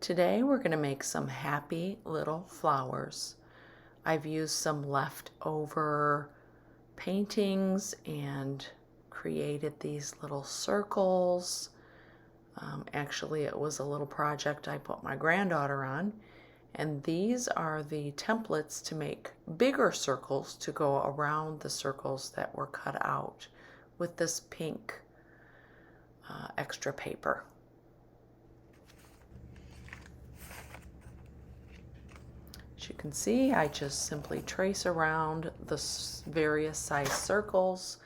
Today we're going to make some happy little flowers. I've used some leftover paintings and created these little circles. Actually, it was a little project I put my granddaughter on, and these are the templates to make bigger circles to go around the circles that were cut out with this pink extra paper. As you can see, I just simply trace around the various size circles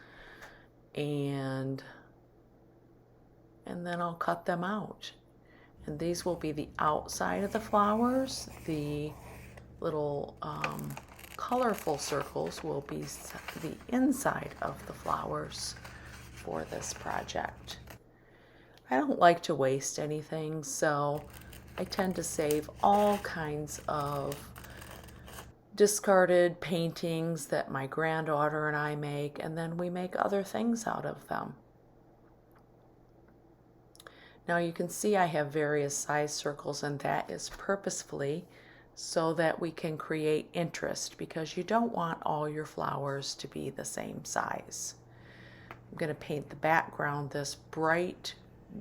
and then I'll cut them out. And these will be the outside of the flowers. The little colorful circles will be the inside of the flowers for this project. I don't like to waste anything, so I tend to save all kinds of discarded paintings that my granddaughter and I make, and then we make other things out of them. Now you can see I have various size circles, and that is purposefully so that we can create interest, because you don't want all your flowers to be the same size. I'm going to paint the background this bright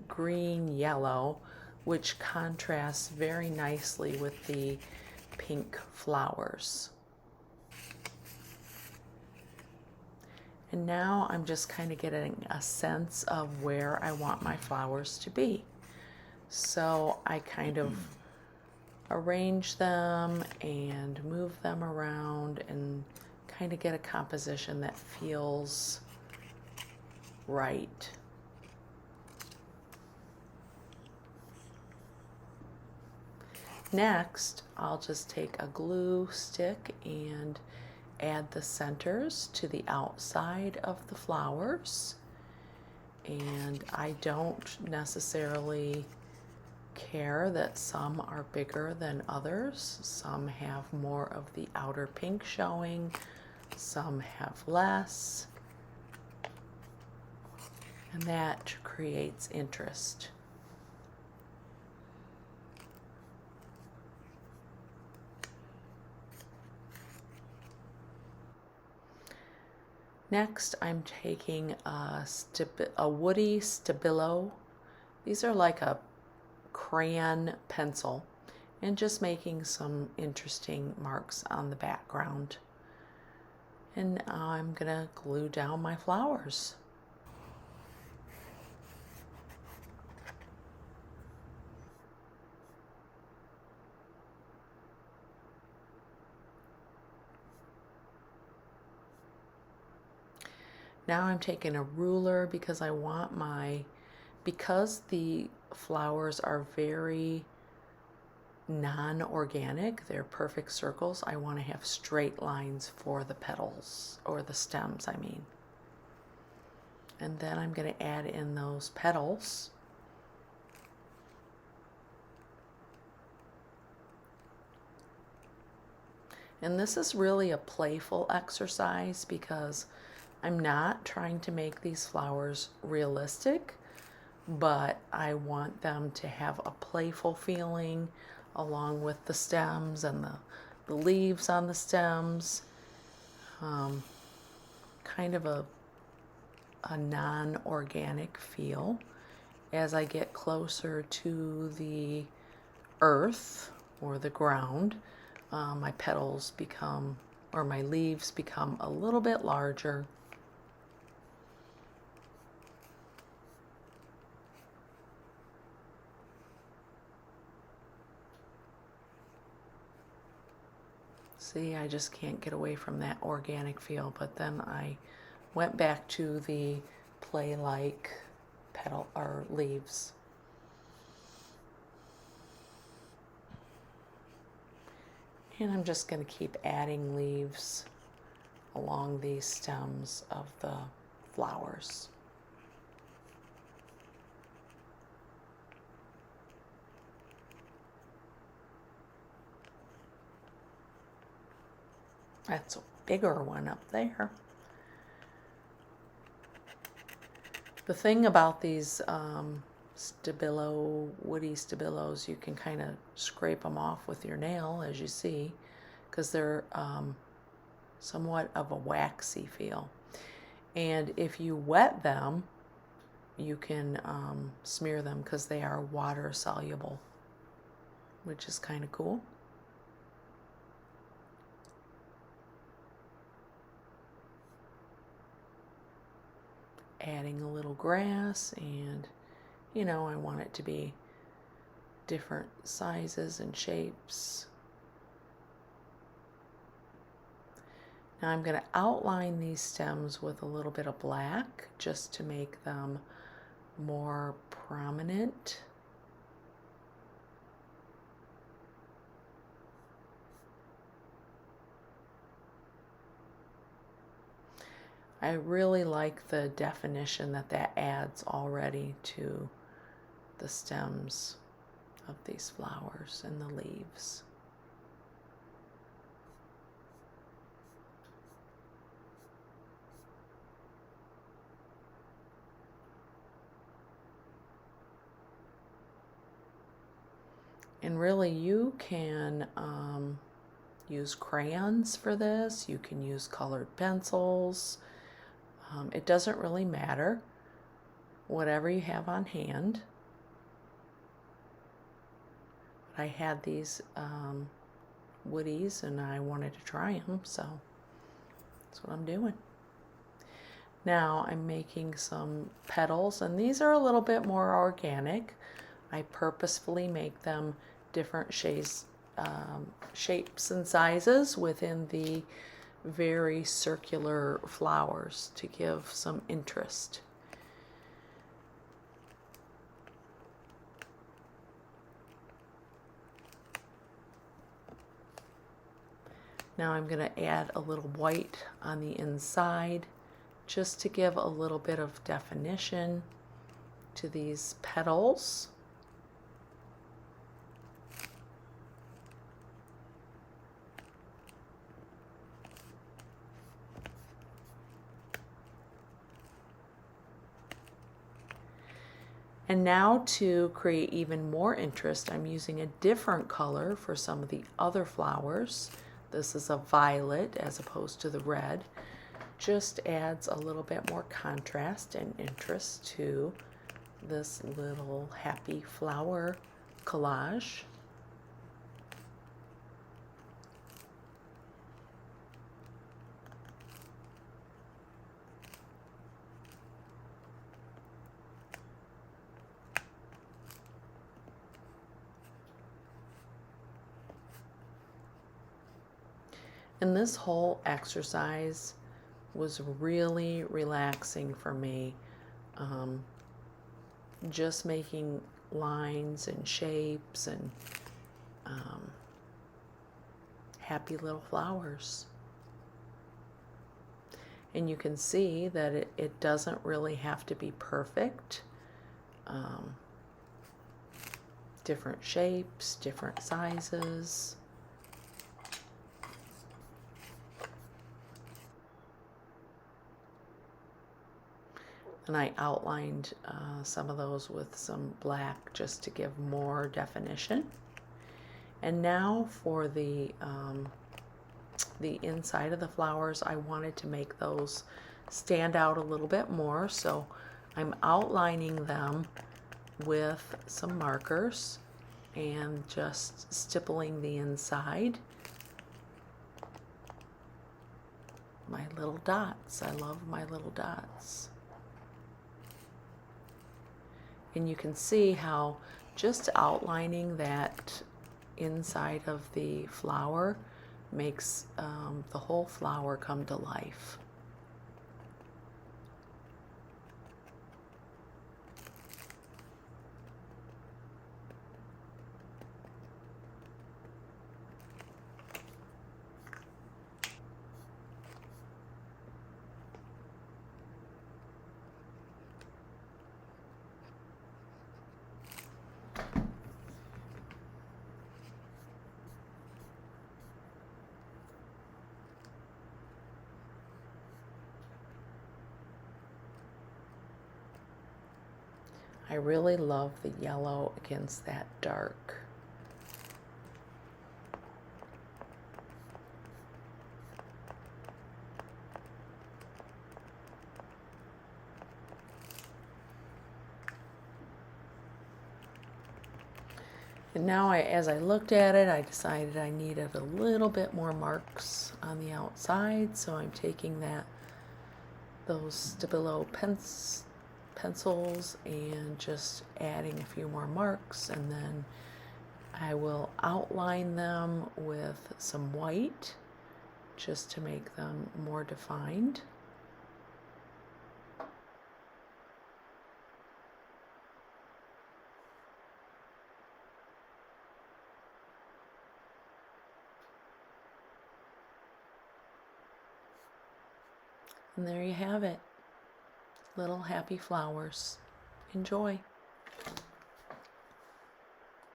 green yellow, which contrasts very nicely with the pink flowers. And now I'm just kind of getting a sense of where I want my flowers to be. So I kind of arrange them and move them around and kind of get a composition that feels right. Next, I'll just take a glue stick and add the centers to the outside of the flowers. And I don't necessarily care that some are bigger than others. Some have more of the outer pink showing, some have less, and that creates interest. Next, I'm taking a woody Stabilo. These are like a crayon pencil, and just making some interesting marks on the background. And I'm gonna glue down my flowers. Now I'm taking a ruler because I want because the flowers are very non-organic, they're perfect circles, I want to have straight lines for the petals, or the stems, I mean. And then I'm going to add in those petals. And this is really a playful exercise because I'm not trying to make these flowers realistic, but I want them to have a playful feeling along with the stems and the leaves on the stems. Kind of a non-organic feel. As I get closer to the earth or the ground, my petals become, or my leaves become a little bit larger. See, I just can't get away from that organic feel, but then I went back to the play-like petal or leaves. And I'm just going to keep adding leaves along these stems of the flowers. That's a bigger one up there. The thing about these woody stabilos, you can kind of scrape them off with your nail, as you see, because they're somewhat of a waxy feel. And if you wet them, you can smear them because they are water soluble, which is kind of cool. Adding a little grass, and you know, I want it to be different sizes and shapes. Now I'm going to outline these stems with a little bit of black just to make them more prominent. I really like the definition that adds already to the stems of these flowers and the leaves. And really, you can use crayons for this. You can use colored pencils. It doesn't really matter. Whatever you have on hand. I had these woodies and I wanted to try them, so that's what I'm doing. Now I'm making some petals, and these are a little bit more organic. I purposefully make them different shapes and sizes within the very circular flowers to give some interest. Now I'm going to add a little white on the inside just to give a little bit of definition to these petals. And now to create even more interest, I'm using a different color for some of the other flowers. This is a violet as opposed to the red. Just adds a little bit more contrast and interest to this little happy flower collage. And this whole exercise was really relaxing for me. Just making lines and shapes and happy little flowers. And you can see that it doesn't really have to be perfect. Different shapes, different sizes. And I outlined some of those with some black just to give more definition. And now for the inside of the flowers, I wanted to make those stand out a little bit more. So I'm outlining them with some markers and just stippling the inside. My little dots. I love my little dots. And you can see how just outlining that inside of the flower makes the whole flower come to life. I really love the yellow against that dark. And now as I looked at it, I decided I needed a little bit more marks on the outside, so I'm taking those Stabilo pencils and just adding a few more marks, and then I will outline them with some white just to make them more defined. And there you have it. Little happy flowers. Enjoy.